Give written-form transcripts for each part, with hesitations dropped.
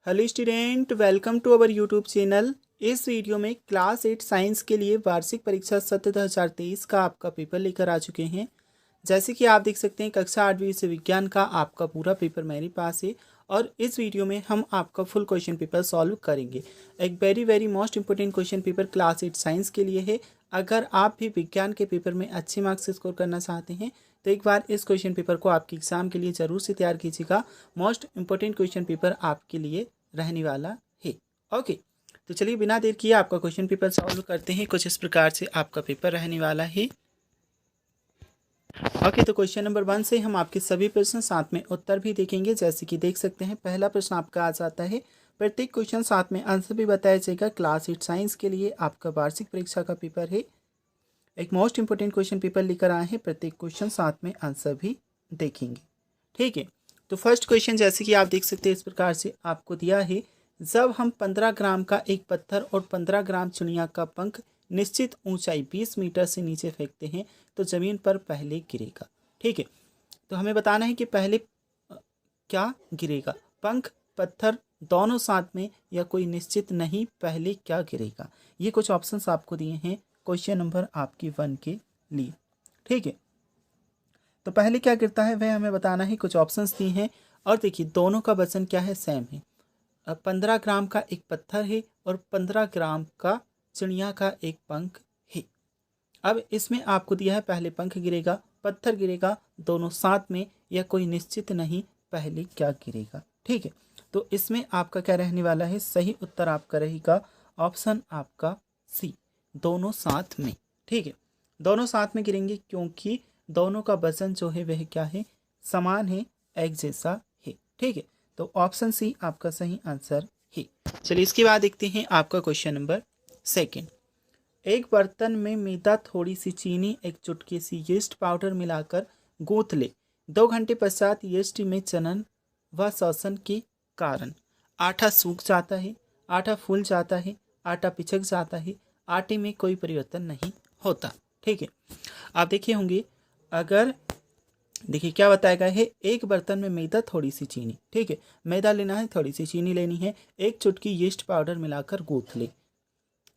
Hello student, welcome to our YouTube channel. इस video में class 8 science के लिए वार्षिक परीक्षा सत्र 2023 का आपका पेपर लेकर आ चुके हैं। जैसे कि आप देख सकते हैं, कक्षा 8वीं विषय विज्ञान का आपका पूरा पेपर मेरे पास है और इस वीडियो में हम आपका फुल क्वेश्चन पेपर सॉल्व करेंगे। एक very most important question paper class 8 science के लिए है। अगर आप भी विज्ञान के पेपर में अच्छे मार्क्स स्कोर करना चाहते हैं तो एक बार इस क्वेश्चन पेपर को आपके एग्जाम के लिए ज़रूर से तैयार कीजिएगा। मोस्ट इंपोर्टेंट क्वेश्चन पेपर आपके लिए रहने वाला है। ओके, तो चलिए बिना देर किए आपका क्वेश्चन पेपर सॉल्व करते हैं। कुछ इस प्रकार से आपका पेपर रहने वाला है। ओके, तो क्वेश्चन नंबर 1 से हम आपके सभी प्रश्न साथ में उत्तर भी देखेंगे। जैसे कि देख सकते हैं, पहला प्रश्न आपका आ जाता है। प्रत्येक क्वेश्चन साथ में आंसर भी बताया जाएगा। क्लास 8 साइंस के लिए आपका वार्षिक परीक्षा का पेपर है। एक मोस्ट इंपोर्टेंट क्वेश्चन पेपर लेकर आए हैं। प्रत्येक क्वेश्चन साथ में आंसर भी देखेंगे। ठीक है, तो फर्स्ट क्वेश्चन जैसे कि आप देख सकते हैं इस प्रकार से आपको दिया है। जब हम 15 ग्राम का एक पत्थर और 15 ग्राम चिड़िया का पंख निश्चित ऊंचाई 20 मीटर से नीचे फेंकते हैं तो जमीन पर पहले गिरेगा। ठीक है, तो हमें बताना है कि पहले क्या गिरेगा, पंख पत्थर दोनों साथ में या कोई निश्चित नहीं, पहले क्या गिरेगा। ये कुछ ऑप्शंस आपको दिए हैं क्वेश्चन नंबर आपकी 1 के लिए। ठीक है, तो पहले क्या गिरता है वह हमें बताना है। कुछ ऑप्शंस दिए हैं और देखिए दोनों का वजन क्या है, सेम है। 15 ग्राम का एक पत्थर है और 15 ग्राम का चिड़िया का एक पंख है। अब इसमें आपको दिया है पहले पंख गिरेगा, पत्थर गिरेगा, दोनों साथ में या कोई निश्चित नहीं, पहले क्या गिरेगा। ठीक है, तो इसमें आपका क्या रहने वाला है, सही उत्तर आपका रहेगा ऑप्शन आपका सी, दोनों साथ में। ठीक है, दोनों साथ में गिरेंगे क्योंकि दोनों का वजन जो है वह क्या है, समान है, एक जैसा है। ठीक है, तो ऑप्शन सी आपका सही आंसर है। चलिए इसके बाद देखते हैं आपका क्वेश्चन नंबर 2। एक बर्तन में मैदा, थोड़ी सी चीनी, एक चुटकी सी यीस्ट पाउडर मिलाकर गूंथ ले। 2 घंटे पश्चात यीस्ट में चलन व शोषण के कारण आटा सूख जाता है, आटा फूल जाता है, आटा पिचक जाता है, आटे में कोई परिवर्तन नहीं होता। ठीक है, आप देखे होंगे, अगर देखिए क्या बताया गया है, एक बर्तन में मैदा, थोड़ी सी चीनी। ठीक है, मैदा लेना है, थोड़ी सी चीनी लेनी है, एक चुटकी यीस्ट पाउडर मिलाकर गूंथ ले।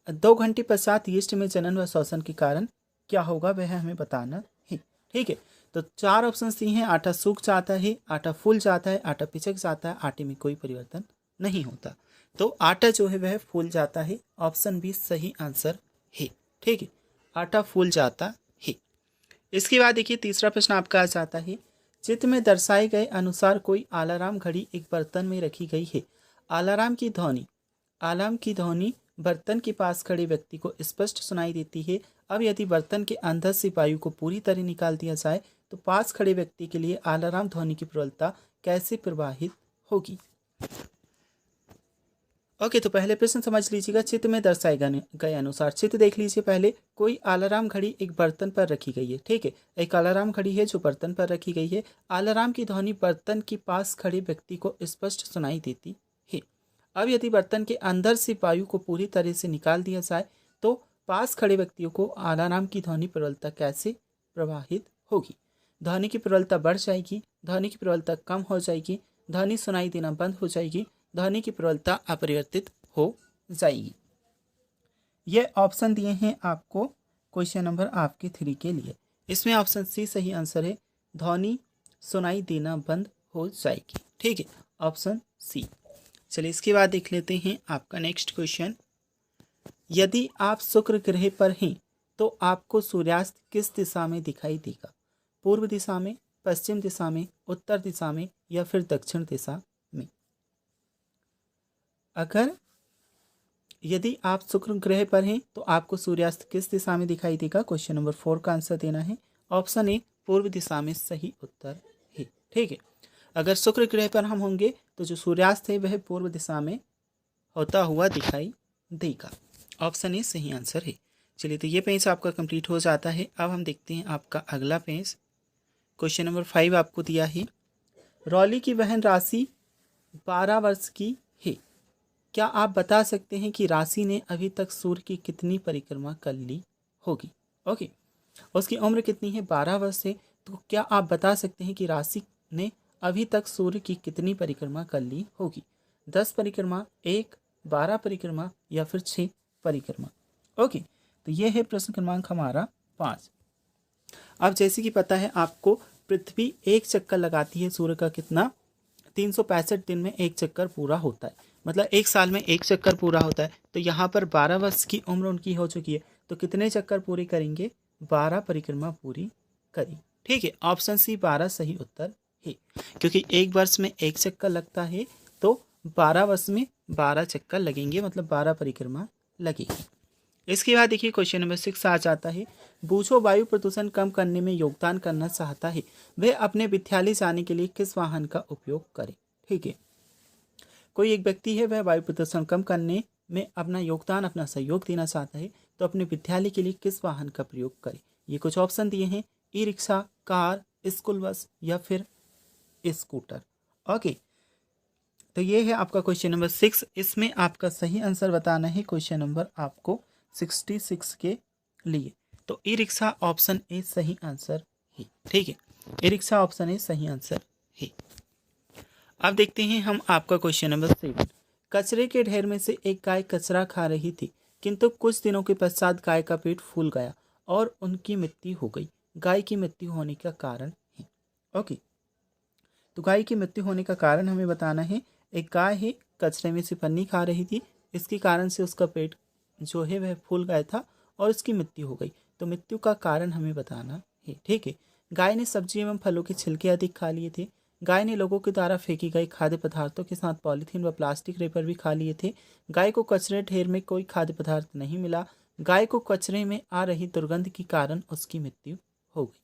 2 घंटे पश्चात यीस्ट में जनन व शोषण के कारण क्या होगा वह हमें बताना है। ठीक है, तो 4 ऑप्शन दिए हैं। आटा सूख जाता है, आटा फूल जाता है, आटा पिचक जाता है, आटे में कोई परिवर्तन नहीं होता। तो आटा जो है वह फूल जाता है, ऑप्शन बी सही आंसर है। ठीक है, आटा फूल जाता है। इसके बाद देखिए तीसरा प्रश्न आपका आ जाता है। चित्र में दर्शाए गए अनुसार कोई अलार्म घड़ी एक बर्तन में रखी गई है। अलार्म की ध्वनि बर्तन के पास खड़े व्यक्ति को स्पष्ट सुनाई देती है। अब यदि बर्तन के अंदर से वायु को पूरी तरह निकाल दिया जाए तो पास खड़े व्यक्ति के लिए अलार्म ध्वनि की प्रबलता कैसे प्रभावित होगी। ओके, तो पहले प्रश्न समझ लीजिएगा। चित्र में दर्शाए गए अनुसार, चित्र देख लीजिए पहले। कोई अलार्म घड़ी एक बर्तन पर रखी गई है। ठीक है, एक अलार्म घड़ी है जो बर्तन पर रखी गई है। अलार्म की ध्वनि बर्तन के पास खड़े व्यक्ति को स्पष्ट सुनाई देती है। अब यदि बर्तन के अंदर से वायु को पूरी तरह से निकाल दिया जाए तो पास खड़े व्यक्तियों को अलार्म की ध्वनि प्रबलता कैसे प्रभावित होगी। ध्वनि की प्रबलता बढ़ जाएगी, ध्वनि की प्रबलता कम हो जाएगी, ध्वनि सुनाई देना बंद हो जाएगी, ध्वनि की प्रबलता अपरिवर्तित हो जाएगी। ये ऑप्शन दिए हैं आपको क्वेश्चन नंबर आपके 3 के लिए। इसमें ऑप्शन सी सही आंसर है, ध्वनि सुनाई देना बंद हो जाएगी। ठीक है, ऑप्शन सी। चलिए इसके बाद देख लेते हैं आपका नेक्स्ट क्वेश्चन। यदि आप शुक्र ग्रह पर हैं तो आपको सूर्यास्त किस दिशा में दिखाई देगा। पूर्व दिशा में, पश्चिम दिशा में, उत्तर दिशा में या फिर दक्षिण दिशा में। अगर यदि आप शुक्र ग्रह पर हैं तो आपको सूर्यास्त किस दिशा में दिखाई देगा। क्वेश्चन नंबर 4 का आंसर देना है। ऑप्शन ए पूर्व दिशा में सही उत्तर है। ठीक है, अगर शुक्र ग्रह पर हम होंगे तो जो सूर्यास्त है वह पूर्व दिशा में होता हुआ दिखाई देगा। ऑप्शन ए सही आंसर है। चलिए, तो ये पेज आपका कंप्लीट हो जाता है। अब हम देखते हैं आपका अगला पेज। क्वेश्चन नंबर 5 आपको दिया है। रॉली की बहन राशि 12 वर्ष की है। क्या आप बता सकते हैं कि राशि ने अभी तक सूर्य की कितनी परिक्रमा कर ली होगी। ओके, उसकी उम्र कितनी है, 12 वर्ष है। तो क्या आप बता सकते हैं कि राशि ने अभी तक सूर्य की कितनी परिक्रमा कर ली होगी। 10 परिक्रमा, 1, 12 परिक्रमा या फिर 6 परिक्रमा। ओके, तो ये है प्रश्न क्रमांक हमारा 5। अब जैसे कि पता है आपको, पृथ्वी एक चक्कर लगाती है सूर्य का कितना, 365 दिन में एक चक्कर पूरा होता है, मतलब एक साल में एक चक्कर पूरा होता है। तो यहाँ पर 12 वर्ष की उम्र उनकी हो चुकी है, तो कितने चक्कर पूरी करेंगे, 12 परिक्रमा पूरी करी। ठीक है, ऑप्शन सी 12 सही उत्तर है, क्योंकि एक वर्ष में एक चक्कर लगता है, तो 12 वर्ष में 12 चक्कर लगेंगे, मतलब 12 परिक्रमा लगेगी। इसके बाद देखिए क्वेश्चन नंबर 6 आ जाता है, बूझो वायु प्रदूषण कम करने में योगदान करना चाहता है, वह अपने विद्यालय जाने के लिए किस वाहन का उपयोग करे। ठीक है, कोई एक व्यक्ति है, वह वायु प्रदूषण कम करने में अपना योगदान, अपना सहयोग देना चाहता है, तो अपने विद्यालय के लिए किस वाहन का प्रयोग करे। ये कुछ ऑप्शन दिए हैं, e rickshaw, car, school bus या फिर स्कूटर। ओके, तो ये है आपका क्वेश्चन नंबर 6। इसमें आपका सही आंसर बताना है क्वेश्चन नंबर आपको 66 के लिए। तो ई रिक्शा ऑप्शन ए सही आंसर है। ठीक है, ई रिक्शा ऑप्शन ए सही आंसर है। अब देखते हैं हम आपका क्वेश्चन नंबर 7। कचरे के ढेर में से एक गाय कचरा खा रही थी, किंतु कुछ दिनों के पश्चात गाय का पेट फूल गया और उनकी मृत्यु हो गई। गाय की मृत्यु होने का कारण है। ओके, तो गाय की मृत्यु होने का कारण हमें बताना है। एक गाय है, कचरे में से पन्नी खा रही थी, इसके कारण से उसका पेट जो है वह फूल गया था और उसकी मृत्यु हो गई। तो मृत्यु का कारण हमें बताना है। ठीक है, गाय ने सब्जी एवं फलों के छिलके अधिक खा लिए थे। गाय ने लोगों के द्वारा फेंकी गई खाद्य पदार्थों के साथ पॉलीथीन व प्लास्टिक रेपर भी खा लिए थे। गाय को कचरे ढेर में कोई खाद्य पदार्थ नहीं मिला। गाय को कचरे में आ रही दुर्गंध के कारण उसकी मृत्यु हो गई।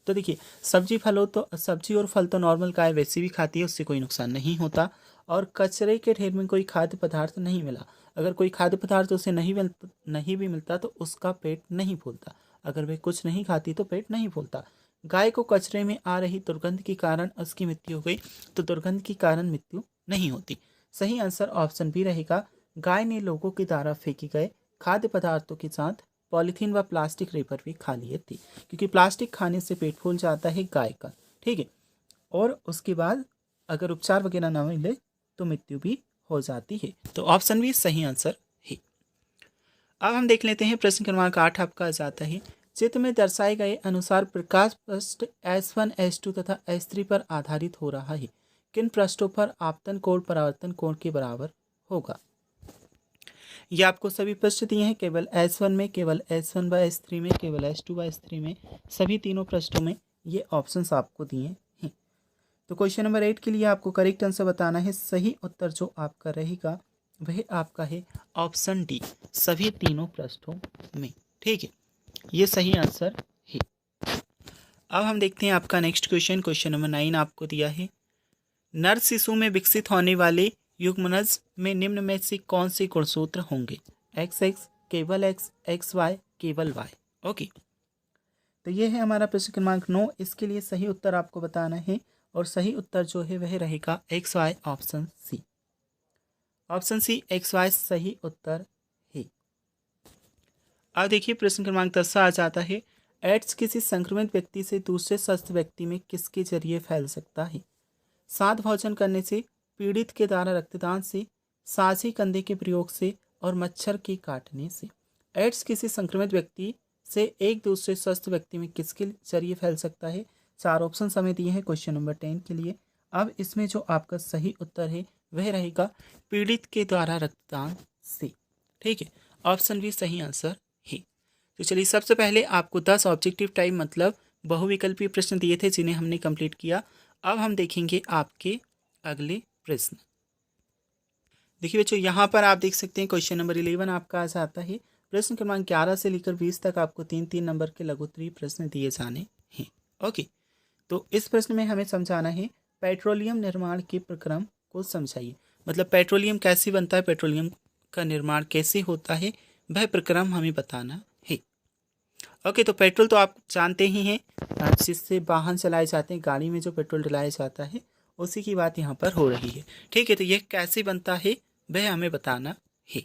तो देखिए, सब्जी और फल तो नॉर्मल गाय वैसे भी खाती है, उससे कोई नुकसान नहीं होता। और कचरे के ढेर में कोई खाद्य पदार्थ नहीं मिला, अगर कोई खाद्य पदार्थ उसे नहीं भी मिलता तो उसका पेट नहीं फूलता। अगर वह कुछ नहीं खाती तो पेट नहीं फूलता। गाय को कचरे में आ रही दुर्गंध के कारण उसकी मृत्यु हो गई, तो दुर्गंध के कारण मृत्यु नहीं होती। सही आंसर ऑप्शन बी रहेगा, गाय ने लोगों के द्वारा फेंके गए खाद्य पदार्थों के साथ पॉलीथीन व प्लास्टिक रेपर भी खा लिए थे, क्योंकि प्लास्टिक खाने से पेट फूल जाता है गाय का। ठीक है, और उसके बाद अगर उपचार वगैरह न मिले तो मृत्यु भी हो जाती है। तो ऑप्शन बी सही आंसर है। अब हम देख लेते हैं प्रश्न क्रमांक 8 आपका आ जाता है, चित्र में दर्शाए गए अनुसार प्रकाश पृष्ठ S1, S2 तथा S3 पर आधारित हो रहा है। किन पृष्ठों पर आपतन कोण परावर्तन कोण के बराबर होगा। ये आपको सभी पृष्ठ दिए हैं, केवल S1 में, केवल S1 व S3 में, केवल S2 व S3 में, सभी तीनों पृष्ठों में ये ऑप्शंस आपको दिए हैं। तो क्वेश्चन नंबर 8 के लिए आपको करेक्ट आंसर बताना है। सही उत्तर जो आपका रहेगा वह आपका है ऑप्शन डी, सभी तीनों पृष्ठों में। ठीक है, ये सही आंसर है। अब हम देखते हैं आपका नेक्स्ट क्वेश्चन। क्वेश्चन नंबर 9 आपको दिया है, नर शिशु में विकसित होने वाले युग्मनज में निम्न में से कौन से गुणसूत्र होंगे। XX, केवल X, XY, केवल Y। ओके, तो ये है हमारा प्रश्न क्रमांक 9। इसके लिए सही उत्तर आपको बताना है, और सही उत्तर जो है वह रहेगा XY option C. Option C XY सही उत्तर है। अब देखिए प्रश्न क्रमांक 10 आ जाता है, एड्स किसी संक्रमित व्यक्ति से दूसरे स्वस्थ व्यक्ति में किसके जरिए फैल सकता है। साथ भोजन करने से, पीड़ित के द्वारा रक्तदान से, साझी कंधे के प्रयोग से और मच्छर के काटने से। एड्स किसी संक्रमित व्यक्ति से एक दूसरे स्वस्थ व्यक्ति में किसके जरिए फैल सकता है। 4 ऑप्शन हमें दिए हैं क्वेश्चन नंबर 10 के लिए। अब इसमें जो आपका सही उत्तर है वह रहेगा पीड़ित के द्वारा रक्तदान से। ठीक है, ऑप्शन भी सही आंसर है। तो चलिए, सबसे पहले आपको 10 ऑब्जेक्टिव टाइप मतलब बहुविकल्पीय प्रश्न दिए थे, जिन्हें हमने कंप्लीट किया। अब हम देखेंगे आपके अगले प्रश्न। देखिए बच्चों, यहाँ पर आप देख सकते हैं क्वेश्चन नंबर 11 आपका आ जाता है। प्रश्न क्रमांक 11 से लेकर 20 तक आपको 3-3 नंबर के लघुत्तरीय प्रश्न दिए जाने हैं। ओके, तो इस प्रश्न में हमें समझाना है पेट्रोलियम निर्माण के प्रक्रम को समझाइए। मतलब पेट्रोलियम कैसे बनता है, पेट्रोलियम का निर्माण कैसे होता है, वह प्रक्रम हमें बताना है। ओके, तो पेट्रोल तो आप जानते ही हैं, जिससे वाहन चलाए जाते हैं, गाड़ी में जो पेट्रोल डलाया जाता है उसी की बात यहाँ पर हो रही है। ठीक है, तो यह कैसे बनता है वह हमें बताना है।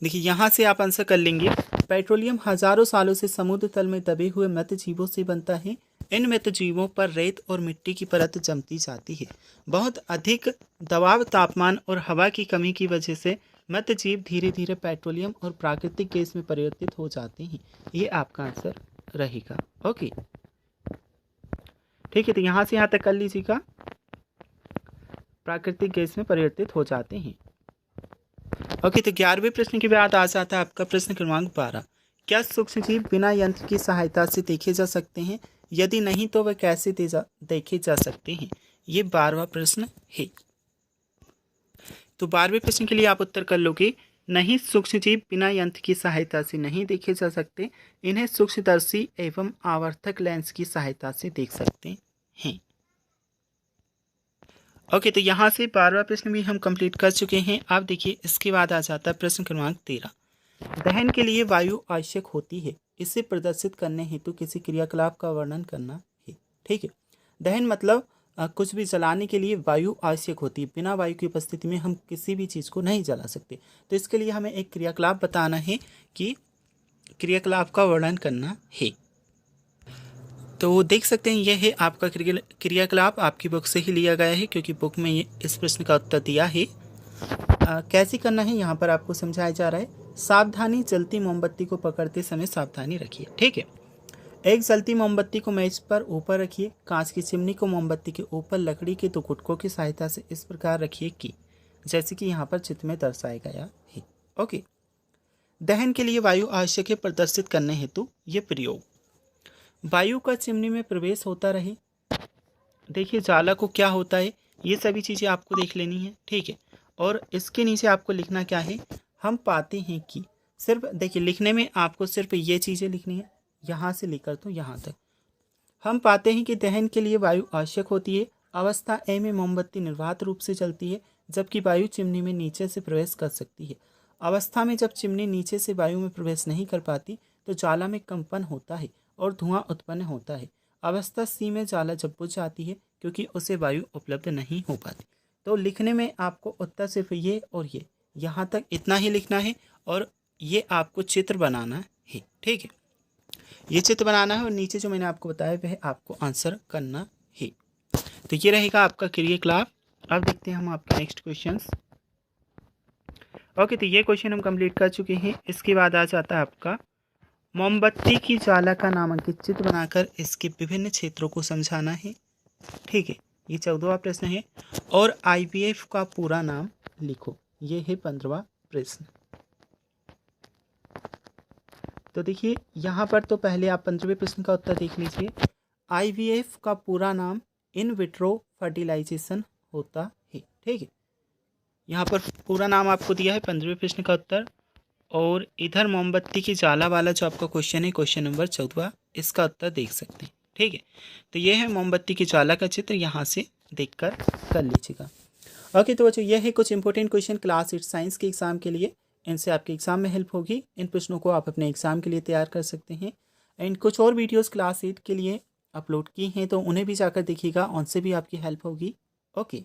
देखिए यहाँ से आप आंसर कर लेंगे। पेट्रोलियम हजारों सालों से समुद्र तल में दबे हुए मृत जीवों से बनता है। इन मृत जीवों पर रेत और मिट्टी की परत जमती जाती है। बहुत अधिक दबाव, तापमान और हवा की कमी की वजह से मृत जीव धीरे धीरे पेट्रोलियम और प्राकृतिक गैस में परिवर्तित हो जाते हैं। ये आपका आंसर रहेगा। ओके, ठीक है, तो यहाँ से यहाँ तक कर लीजिएगा। प्राकृतिक गैस में परिवर्तित हो जाते हैं। ओके, तो 11वें प्रश्न के बाद आ जाता है आपका प्रश्न क्रमांक 12। क्या सूक्ष्मजीव बिना यंत्र की सहायता से देखे जा सकते हैं? यदि नहीं तो वह कैसे देखे जा सकते हैं? ये 12वां प्रश्न है। तो 12वें प्रश्न के लिए आप उत्तर कर लोगे, नहीं, सूक्ष्मजीव बिना यंत्र की सहायता से नहीं देखे जा सकते। इन्हें सूक्ष्मदर्शी एवं आवर्धक लेंस की सहायता से देख सकते हैं। ओके, तो यहाँ से 12वां प्रश्न भी हम कंप्लीट कर चुके हैं। आप देखिए, इसके बाद आ जाता है प्रश्न क्रमांक 13। दहन के लिए वायु आवश्यक होती है। इसे प्रदर्शित करने हेतु किसी क्रियाकलाप का वर्णन करना है। ठीक है, दहन मतलब कुछ भी जलाने के लिए वायु आवश्यक होती है। बिना वायु की उपस्थिति में हम किसी भी चीज़ को नहीं जला सकते। तो इसके लिए हमें एक क्रियाकलाप बताना है कि क्रियाकलाप का वर्णन करना है। तो देख सकते हैं यह है आपका क्रियाकलाप, आपकी बुक से ही लिया गया है क्योंकि बुक में ये इस प्रश्न का उत्तर दिया है। कैसे करना है यहाँ पर आपको समझाया जा रहा है। सावधानी, जलती मोमबत्ती को पकड़ते समय सावधानी रखिए। ठीक है, एक जलती मोमबत्ती को मेज पर ऊपर रखिए। कांच की चिमनी को मोमबत्ती के ऊपर लकड़ी के 2 गुटकों की सहायता से इस प्रकार रखिए कि जैसे कि यहाँ पर चित्र में दर्शाया गया है। ओके, दहन के लिए वायु आवश्यक है प्रदर्शित करने हेतु ये प्रयोग। वायु का चिमनी में प्रवेश होता रहे। देखिए ज्वाला को क्या होता है, ये सभी चीज़ें आपको देख लेनी है। ठीक है, और इसके नीचे आपको लिखना क्या है, हम पाते हैं कि, सिर्फ देखिए लिखने में आपको सिर्फ ये चीज़ें लिखनी है, यहाँ से लेकर तो यहाँ तक। हम पाते हैं कि दहन के लिए वायु आवश्यक होती है। अवस्था ए में मोमबत्ती निर्वात रूप से चलती है, जबकि वायु चिमनी में नीचे से प्रवेश कर सकती है। अवस्था में जब चिमनी नीचे से वायु में प्रवेश नहीं कर पाती तो ज्वाला में कंपन होता है और धुआं उत्पन्न होता है। अवस्था सी में ज्वाला जब बुझ जाती है क्योंकि उसे वायु उपलब्ध नहीं हो पाती। तो लिखने में आपको उत्तर सिर्फ ये और ये यहाँ तक इतना ही लिखना है और ये आपको चित्र बनाना है। ठीक है, ये चित्र बनाना है और नीचे जो मैंने आपको बताया वह आपको आंसर करना है। तो ये रहेगा आपका क्रियाकलाप। अब देखते हैं हम आपके नेक्स्ट क्वेश्चंस। ओके, तो ये क्वेश्चन हम कंप्लीट कर चुके हैं। इसके बाद आ जाता है आपका मोमबत्ती की ज्वाला का नामांकित चित्र बनाकर इसके विभिन्न क्षेत्रों को समझाना है। ठीक है, ये 14वां प्रश्न है। और IVF का पूरा नाम लिखो। ये है 15वां प्रश्न। तो देखिए यहाँ पर तो पहले आप 15वें प्रश्न का उत्तर देख लीजिए। IVF का पूरा नाम इन विट्रो फर्टिलाइजेशन होता है। ठीक है, यहाँ पर पूरा नाम आपको दिया है 15वें प्रश्न का उत्तर। और इधर मोमबत्ती की ज्वाला वाला जो आपका क्वेश्चन है, क्वेश्चन नंबर 14, इसका उत्तर देख सकते हैं। ठीक है, तो ये है मोमबत्ती की ज्वाला का चित्र, यहाँ से देखकर कर लीजिएगा। ओके, तो बच्चों ये है कुछ इंपॉर्टेंट क्वेश्चन क्लास 8 साइंस के एग्जाम के लिए। इनसे आपके एग्जाम में हेल्प होगी। इन प्रश्नों को आप अपने एग्जाम के लिए तैयार कर सकते हैं। एंड कुछ और वीडियोस क्लास 8 के लिए अपलोड की हैं तो उन्हें भी जाकर देखिएगा, उनसे भी आपकी हेल्प होगी। ओके।